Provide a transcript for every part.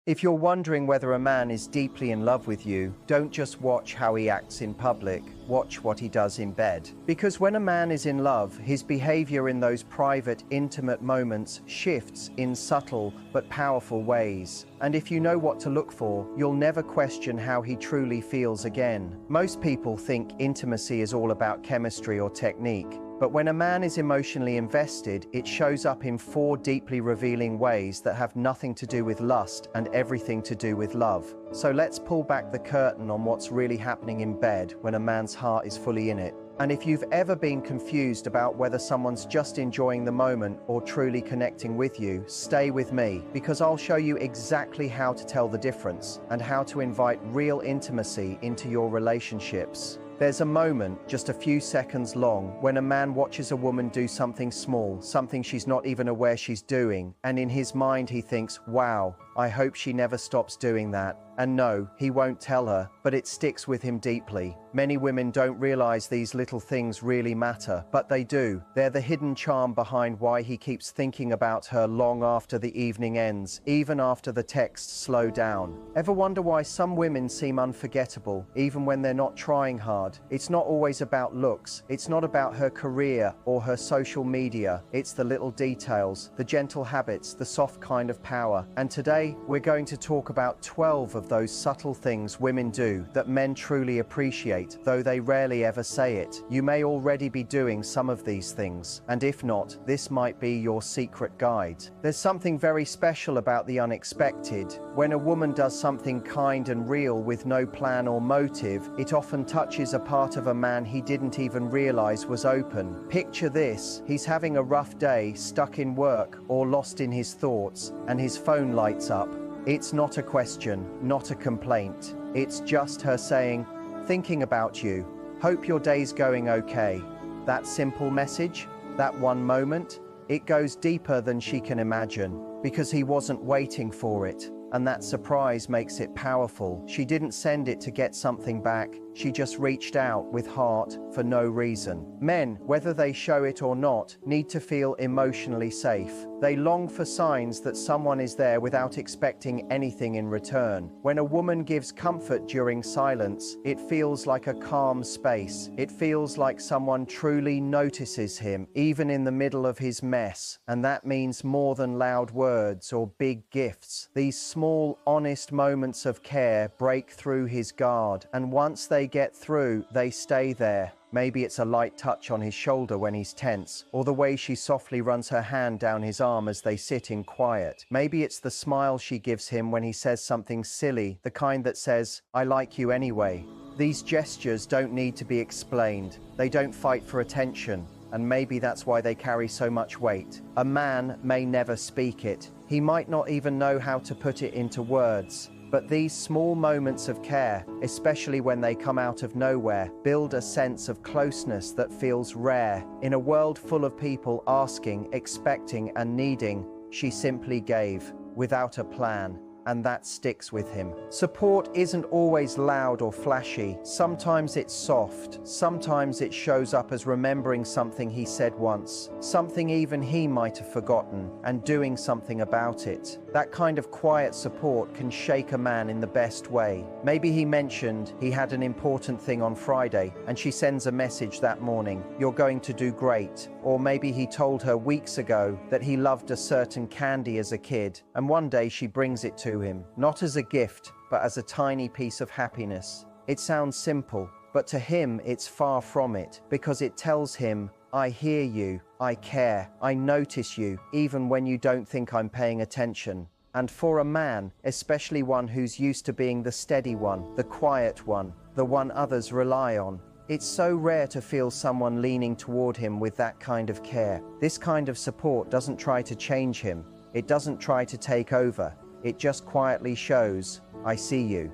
If you're wondering whether a man is deeply in love with you, don't just watch how he acts in public, watch what he does in bed. Because when a man is in love, his behavior in those private, intimate moments shifts in subtle but powerful ways. And if you know what to look for, you'll never question how he truly feels again. Most people think intimacy is all about chemistry or technique. But when a man is emotionally invested, it shows up in 4 deeply revealing ways that have nothing to do with lust and everything to do with love. So let's pull back the curtain on what's really happening in bed when a man's heart is fully in it. And if you've ever been confused about whether someone's just enjoying the moment or truly connecting with you, stay with me, because I'll show you exactly how to tell the difference and how to invite real intimacy into your relationships. There's a moment, just a few seconds long, when a man watches a woman do something small, something she's not even aware she's doing, and in his mind he thinks, wow, I hope she never stops doing that. And no, he won't tell her, but it sticks with him deeply. Many women don't realize these little things really matter, but they do. They're the hidden charm behind why he keeps thinking about her long after the evening ends, even after the texts slow down. Ever wonder why some women seem unforgettable, even when they're not trying hard? It's not always about looks. It's not about her career or her social media. It's the little details, the gentle habits, the soft kind of power. And today, we're going to talk about 12 of those subtle things women do that men truly appreciate, though they rarely ever say it. You may already be doing some of these things, and if not, this might be your secret guide. There's something very special about the unexpected. When a woman does something kind and real with no plan or motive, it often touches a part of a man he didn't even realize was open. Picture this: he's having a rough day, stuck in work, or lost in his thoughts, and his phone lights up. It's not a question, not a complaint. It's just her saying, thinking about you, hope your day's going okay. That simple message, that one moment, it goes deeper than she can imagine, because he wasn't waiting for it. And that surprise makes it powerful. She didn't send it to get something back. She just reached out with heart for no reason. Men, whether they show it or not, need to feel emotionally safe. They long for signs that someone is there without expecting anything in return. When a woman gives comfort during silence, it feels like a calm space. It feels like someone truly notices him, even in the middle of his mess. And that means more than loud words or big gifts. These small, honest moments of care break through his guard, and once they get through, they stay there. Maybe it's a light touch on his shoulder when he's tense, or the way she softly runs her hand down his arm as they sit in quiet. Maybe it's the smile she gives him when he says something silly, the kind that says, I like you anyway. These gestures don't need to be explained. They don't fight for attention, and maybe that's why they carry so much weight. A man may never speak it. He might not even know how to put it into words. But these small moments of care, especially when they come out of nowhere, build a sense of closeness that feels rare. In a world full of people asking, expecting, and needing, she simply gave, without a plan. And that sticks with him. Support isn't always loud or flashy. Sometimes it's soft. Sometimes it shows up as remembering something he said once, something even he might have forgotten, and doing something about it. That kind of quiet support can shake a man in the best way. Maybe he mentioned he had an important thing on Friday, and she sends a message that morning, you're going to do great. Or maybe he told her weeks ago that he loved a certain candy as a kid, and one day she brings it to him, not as a gift, but as a tiny piece of happiness. It sounds simple, but to him it's far from it, because it tells him, I hear you, I care, I notice you, even when you don't think I'm paying attention. And for a man, especially one who's used to being the steady one, the quiet one, the one others rely on, it's so rare to feel someone leaning toward him with that kind of care. This kind of support doesn't try to change him. It doesn't try to take over. It just quietly shows, I see you.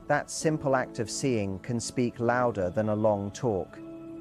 That simple act of seeing can speak louder than a long talk.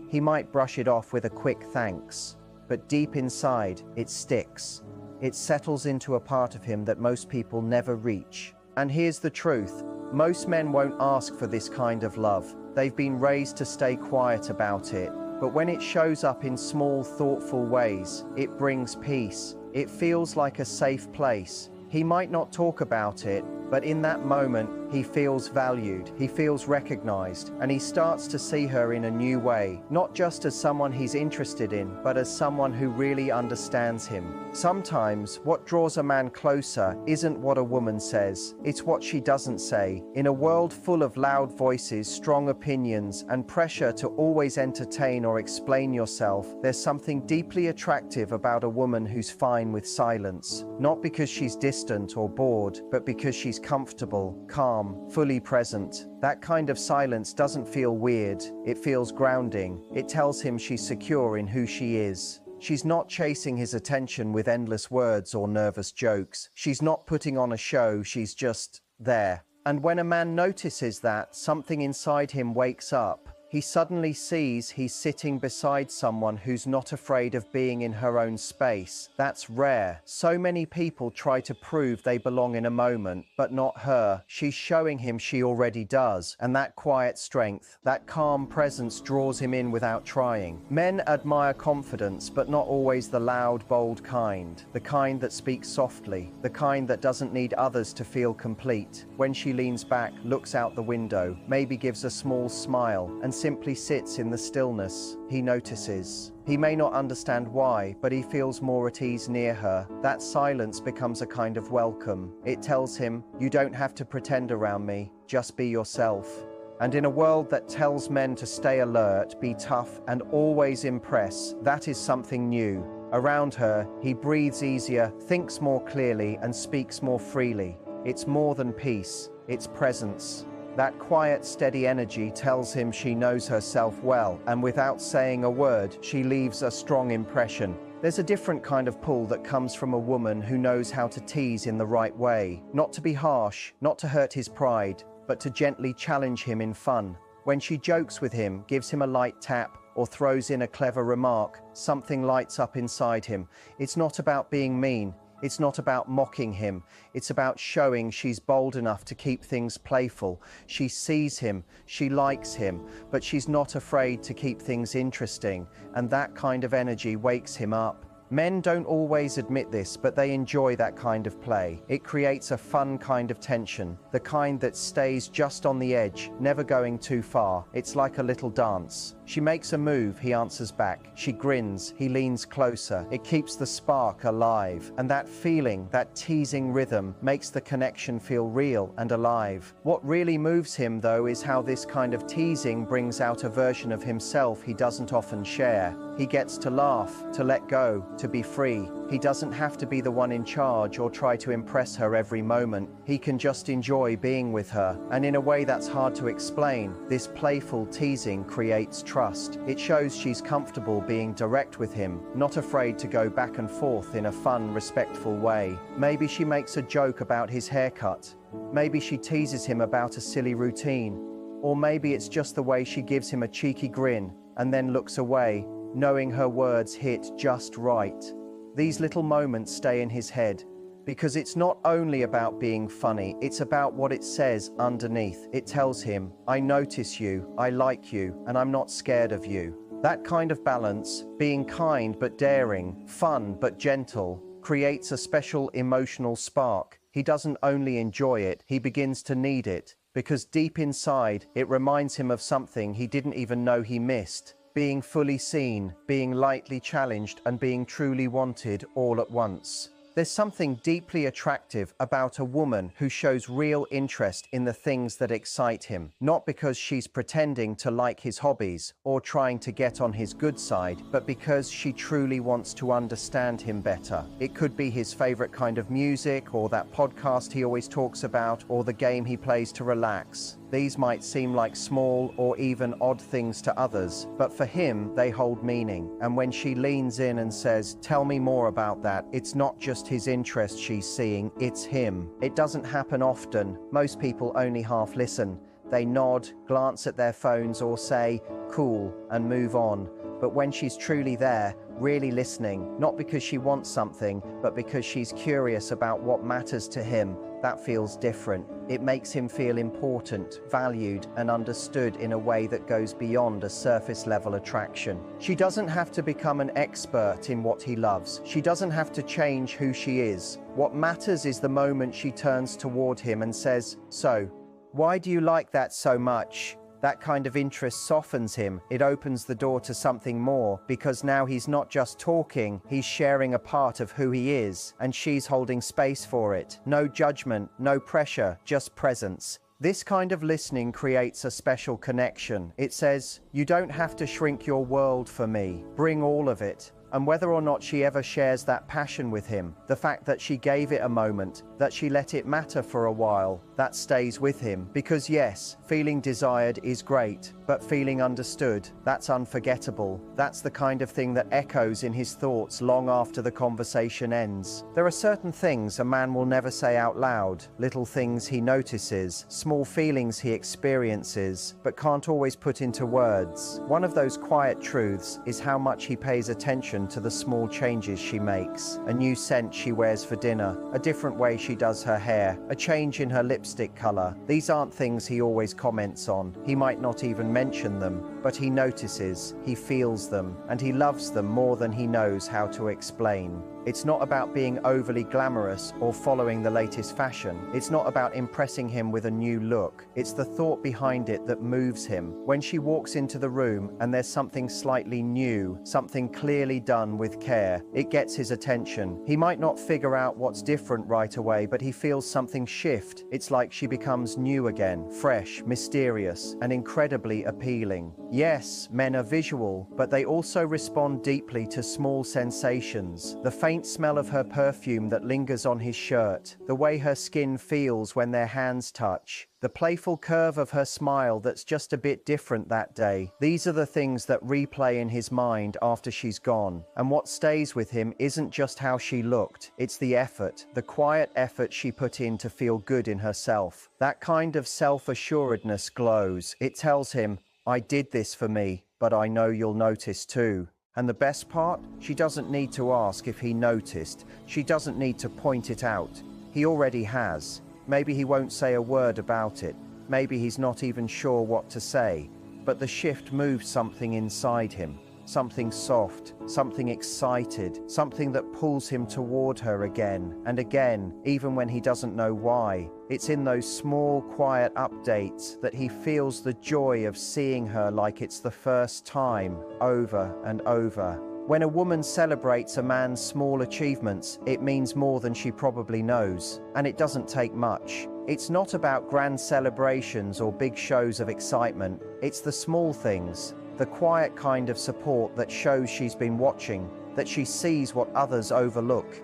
He might brush it off with a quick thanks, but deep inside, it sticks. It settles into a part of him that most people never reach. And here's the truth. Most men won't ask for this kind of love. They've been raised to stay quiet about it. But when it shows up in small, thoughtful ways, it brings peace. It feels like a safe place. He might not talk about it, But in that moment, he feels valued, he feels recognized, and he starts to see her in a new way, not just as someone he's interested in, but as someone who really understands him. Sometimes, what draws a man closer isn't what a woman says, it's what she doesn't say. In a world full of loud voices, strong opinions, and pressure to always entertain or explain yourself, there's something deeply attractive about a woman who's fine with silence. Not because she's distant or bored, but because she's comfortable, calm, fully present. That kind of silence doesn't feel weird, it feels grounding. It tells him she's secure in who she is. She's not chasing his attention with endless words or nervous jokes. She's not putting on a show, she's just there. And when a man notices that, something inside him wakes up. He suddenly sees he's sitting beside someone who's not afraid of being in her own space. That's rare. So many people try to prove they belong in a moment, but not her. She's showing him she already does, and that quiet strength, that calm presence draws him in without trying. Men admire confidence, but not always the loud, bold kind. The kind that speaks softly, the kind that doesn't need others to feel complete. When she leans back, looks out the window, maybe gives a small smile, and simply sits in the stillness, he notices. He may not understand why, but he feels more at ease near her. That silence becomes a kind of welcome. It tells him, you don't have to pretend around me, just be yourself. And in a world that tells men to stay alert, be tough, and always impress, that is something new. Around her, he breathes easier, thinks more clearly, and speaks more freely. It's more than peace, it's presence. That quiet, steady energy tells him she knows herself well, and without saying a word, she leaves a strong impression. There's a different kind of pull that comes from a woman who knows how to tease in the right way. Not to be harsh, not to hurt his pride, but to gently challenge him in fun. When she jokes with him, gives him a light tap, or throws in a clever remark, something lights up inside him. It's not about being mean. It's not about mocking him. It's about showing she's bold enough to keep things playful. She sees him, she likes him, but she's not afraid to keep things interesting, and that kind of energy wakes him up. Men don't always admit this, but they enjoy that kind of play. It creates a fun kind of tension, the kind that stays just on the edge, never going too far. It's like a little dance. She makes a move, he answers back. She grins, he leans closer. It keeps the spark alive. And that feeling, that teasing rhythm, makes the connection feel real and alive. What really moves him, though, is how this kind of teasing brings out a version of himself he doesn't often share. He gets to laugh, to let go, to be free. He doesn't have to be the one in charge or try to impress her every moment. He can just enjoy being with her. And in a way that's hard to explain, this playful teasing creates trust. It shows she's comfortable being direct with him, not afraid to go back and forth in a fun, respectful way. Maybe she makes a joke about his haircut. Maybe she teases him about a silly routine. Or maybe it's just the way she gives him a cheeky grin and then looks away, knowing her words hit just right. These little moments stay in his head, because it's not only about being funny, it's about what it says underneath. It tells him, I notice you, I like you, and I'm not scared of you. That kind of balance, being kind but daring, fun but gentle, creates a special emotional spark. He doesn't only enjoy it, he begins to need it, because deep inside, it reminds him of something he didn't even know he missed. Being fully seen, being lightly challenged, and being truly wanted all at once. There's something deeply attractive about a woman who shows real interest in the things that excite him, not because she's pretending to like his hobbies or trying to get on his good side, but because she truly wants to understand him better. It could be his favorite kind of music, or that podcast he always talks about, or the game he plays to relax. These might seem like small or even odd things to others, but for him, they hold meaning. And when she leans in and says, tell me more about that, it's not just his interest she's seeing, it's him. It doesn't happen often. Most people only half listen. They nod, glance at their phones, or say, cool, and move on. But when she's truly there, really listening, not because she wants something, but because she's curious about what matters to him, That feels different. It makes him feel important, valued, and understood in a way that goes beyond a surface-level attraction. She doesn't have to become an expert in what he loves. She doesn't have to change who she is. What matters is the moment she turns toward him and says, "So, why do you like that so much?" That kind of interest softens him. It opens the door to something more, because now he's not just talking, he's sharing a part of who he is, and she's holding space for it. No judgment, no pressure, just presence. This kind of listening creates a special connection. It says, "You don't have to shrink your world for me. Bring all of it." And whether or not she ever shares that passion with him, the fact that she gave it a moment, that she let it matter for a while, that stays with him. Because yes, feeling desired is great, but feeling understood, that's unforgettable. That's the kind of thing that echoes in his thoughts long after the conversation ends. There are certain things a man will never say out loud, little things he notices, small feelings he experiences, but can't always put into words. One of those quiet truths is how much he pays attention to the small changes she makes. A new scent she wears for dinner, a different way she does her hair, a change in her lipstick color. These aren't things he always comments on. He might not even mention them, but he notices, he feels them, and he loves them more than he knows how to explain. It's not about being overly glamorous or following the latest fashion. It's not about impressing him with a new look. It's the thought behind it that moves him. When she walks into the room and there's something slightly new, something clearly done with care, it gets his attention. He might not figure out what's different right away, but he feels something shift. It's like she becomes new again, fresh, mysterious, and incredibly appealing. Yes, men are visual, but they also respond deeply to small sensations. The faint smell of her perfume that lingers on his shirt, the way her skin feels when their hands touch, the playful curve of her smile that's just a bit different that day. These are the things that replay in his mind after she's gone. And what stays with him isn't just how she looked, it's the effort, the quiet effort she put in to feel good in herself. That kind of self-assuredness glows. It tells him, "I did this for me, but I know you'll notice too." And the best part? She doesn't need to ask if he noticed. She doesn't need to point it out. He already has. Maybe he won't say a word about it. Maybe he's not even sure what to say. But the shift moves something inside him. Something soft, something excited, something that pulls him toward her again and again, even when he doesn't know why. It's in those small, quiet updates that he feels the joy of seeing her like it's the first time, over and over. When a woman celebrates a man's small achievements, it means more than she probably knows, and it doesn't take much. It's not about grand celebrations or big shows of excitement. It's the small things, the quiet kind of support that shows she's been watching, that she sees what others overlook.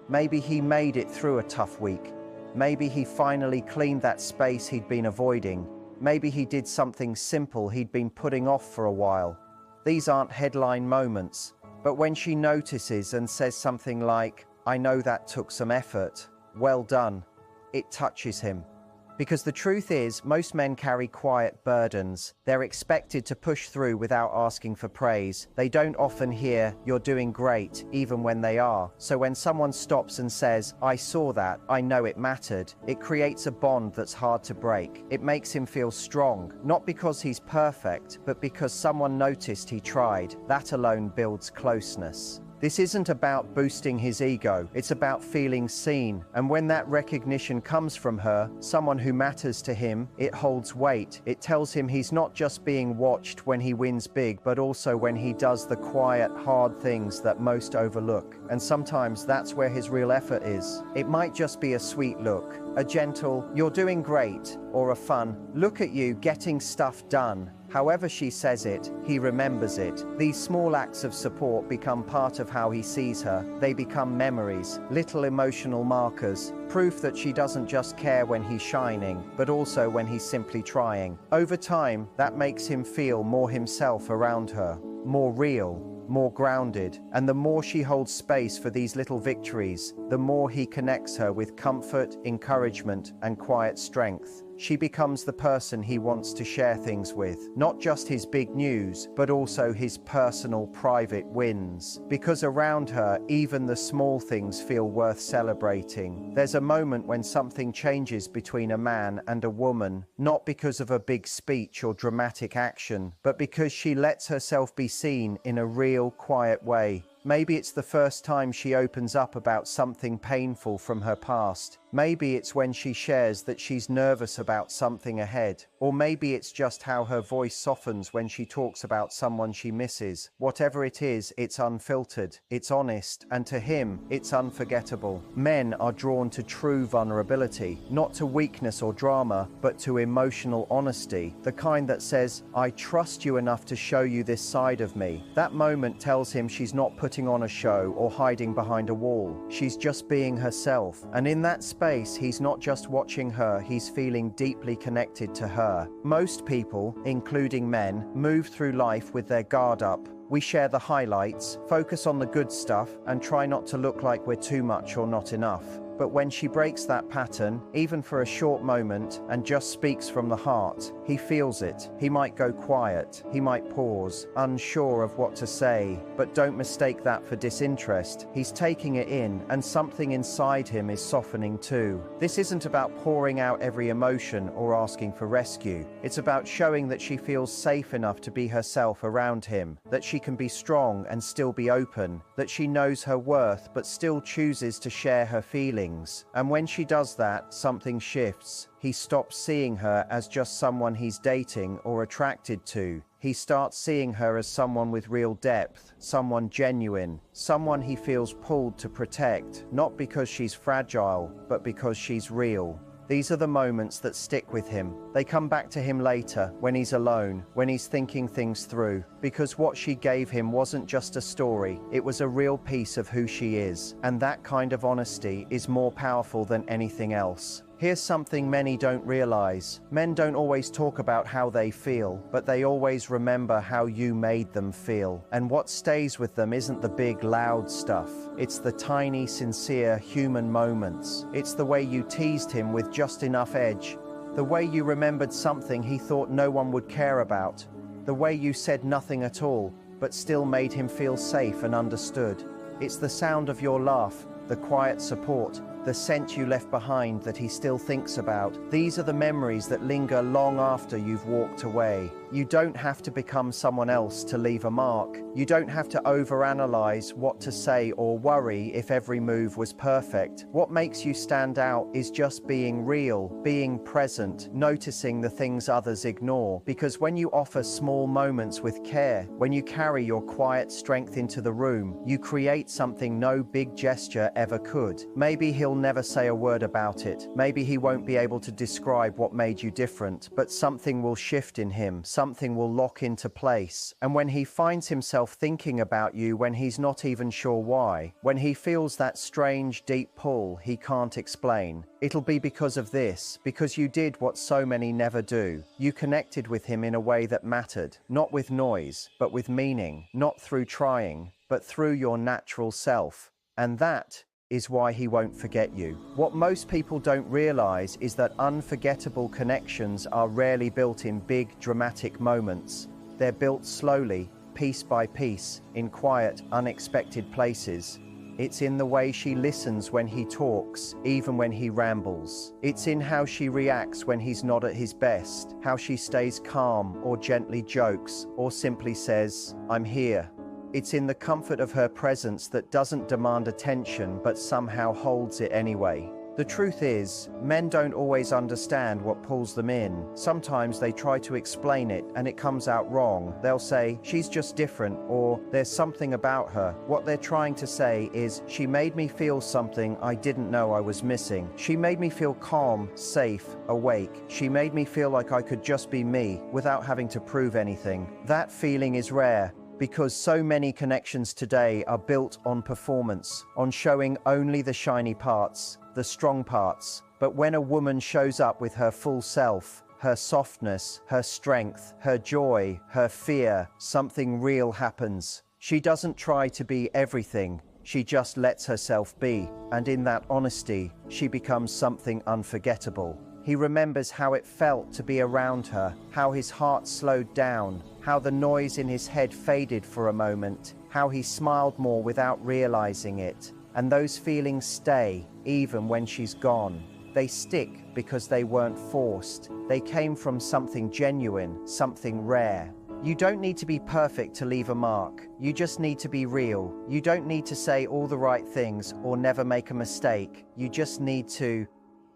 Maybe he made it through a tough week. Maybe he finally cleaned that space he'd been avoiding. Maybe he did something simple he'd been putting off for a while. These aren't headline moments, but when she notices and says something like, "I know that took some effort, well done," it touches him. Because the truth is, most men carry quiet burdens. They're expected to push through without asking for praise. They don't often hear, "You're doing great," even when they are. So when someone stops and says, "I saw that, I know it mattered," it creates a bond that's hard to break. It makes him feel strong, not because he's perfect, but because someone noticed he tried. That alone builds closeness. This isn't about boosting his ego, it's about feeling seen. And when that recognition comes from her, someone who matters to him, it holds weight. It tells him he's not just being watched when he wins big, but also when he does the quiet, hard things that most overlook. And sometimes that's where his real effort is. It might just be a sweet look, a gentle, "You're doing great," or a fun, "Look at you getting stuff done." However she says it, he remembers it. These small acts of support become part of how he sees her. They become memories, little emotional markers, proof that she doesn't just care when he's shining, but also when he's simply trying. Over time, that makes him feel more himself around her, more real, more grounded. And the more she holds space for these little victories, the more he connects her with comfort, encouragement, and quiet strength. She becomes the person he wants to share things with, not just his big news, but also his personal, private wins. Because around her, even the small things feel worth celebrating. There's a moment when something changes between a man and a woman, not because of a big speech or dramatic action, but because she lets herself be seen in a real, quiet way. Maybe it's the first time she opens up about something painful from her past. Maybe it's when she shares that she's nervous about something ahead. Or maybe it's just how her voice softens when she talks about someone she misses. Whatever it is, it's unfiltered, it's honest, and to him, it's unforgettable. Men are drawn to true vulnerability, not to weakness or drama, but to emotional honesty. The kind that says, I trust you enough to show you this side of me. That moment tells him she's not putting on a show or hiding behind a wall. She's just being herself. And in that space, he's not just watching her, he's feeling deeply connected to her. Most people, including men, move through life with their guard up. We share the highlights, focus on the good stuff, and try not to look like we're too much or not enough. But when she breaks that pattern, even for a short moment, and just speaks from the heart, he feels it. He might go quiet. He might pause, unsure of what to say. But don't mistake that for disinterest. He's taking it in, and something inside him is softening too. This isn't about pouring out every emotion or asking for rescue. It's about showing that she feels safe enough to be herself around him, that she can be strong and still be open, that she knows her worth but still chooses to share her feelings. And when she does that, something shifts. He stops seeing her as just someone he's dating or attracted to. He starts seeing her as someone with real depth, someone genuine, someone he feels pulled to protect, not because she's fragile, but because she's real. These are the moments that stick with him. They come back to him later, when he's alone, when he's thinking things through, because what she gave him wasn't just a story, it was a real piece of who she is, and that kind of honesty is more powerful than anything else. Here's something many don't realize. Men don't always talk about how they feel, but they always remember how you made them feel. And what stays with them isn't the big, loud stuff. It's the tiny, sincere, human moments. It's the way you teased him with just enough edge. The way you remembered something he thought no one would care about. The way you said nothing at all, but still made him feel safe and understood. It's the sound of your laugh, the quiet support, the scent you left behind that he still thinks about. These are the memories that linger long after you've walked away. You don't have to become someone else to leave a mark. You don't have to overanalyze what to say or worry if every move was perfect. What makes you stand out is just being real, being present, noticing the things others ignore. Because when you offer small moments with care, when you carry your quiet strength into the room, you create something no big gesture ever could. Maybe he'll never say a word about it. Maybe he won't be able to describe what made you different, but something will shift in him. Something will lock into place. And when he finds himself thinking about you when he's not even sure why, when he feels that strange, deep pull he can't explain, it'll be because of this, because you did what so many never do. You connected with him in a way that mattered, not with noise, but with meaning, not through trying, but through your natural self. And that is why he won't forget you. What most people don't realize is that unforgettable connections are rarely built in big, dramatic moments. They're built slowly, piece by piece, in quiet, unexpected places. It's in the way she listens when he talks, even when he rambles. It's in how she reacts when he's not at his best, how she stays calm or gently jokes or simply says, "I'm here." It's in the comfort of her presence that doesn't demand attention but somehow holds it anyway. The truth is, men don't always understand what pulls them in. Sometimes they try to explain it and it comes out wrong. They'll say, "She's just different," or "There's something about her." What they're trying to say is, "She made me feel something I didn't know I was missing. She made me feel calm, safe, awake. She made me feel like I could just be me without having to prove anything." That feeling is rare, because so many connections today are built on performance, on showing only the shiny parts, the strong parts. But when a woman shows up with her full self, her softness, her strength, her joy, her fear, something real happens. She doesn't try to be everything. She just lets herself be. And in that honesty, she becomes something unforgettable. He remembers how it felt to be around her, how his heart slowed down, how the noise in his head faded for a moment, how he smiled more without realizing it. And those feelings stay, even when she's gone. They stick because they weren't forced. They came from something genuine, something rare. You don't need to be perfect to leave a mark. You just need to be real. You don't need to say all the right things or never make a mistake. You just need to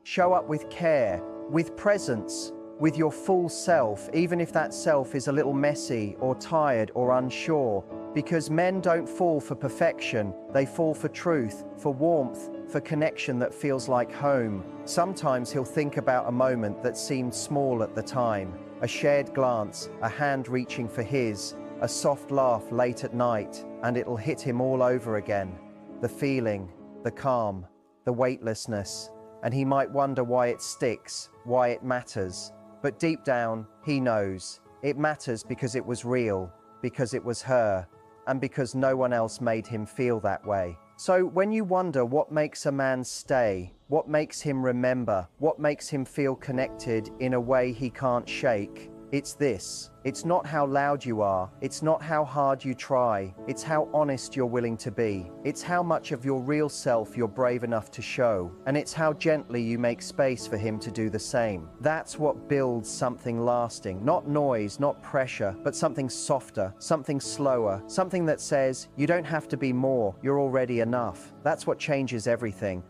show up with care, with presence, with your full self, even if that self is a little messy or tired or unsure. Because men don't fall for perfection, they fall for truth, for warmth, for connection that feels like home. Sometimes he'll think about a moment that seemed small at the time, a shared glance, a hand reaching for his, a soft laugh late at night, and it'll hit him all over again. The feeling, the calm, the weightlessness, and he might wonder why it sticks, why it matters. But deep down, he knows. It matters because it was real, because it was her, and because no one else made him feel that way. So when you wonder what makes a man stay, what makes him remember, what makes him feel connected in a way he can't shake, it's this. It's not how loud you are. It's not how hard you try. It's how honest you're willing to be. It's how much of your real self you're brave enough to show. And it's how gently you make space for him to do the same. That's what builds something lasting. Not noise, not pressure, but something softer, something slower, something that says, you don't have to be more, you're already enough. That's what changes everything.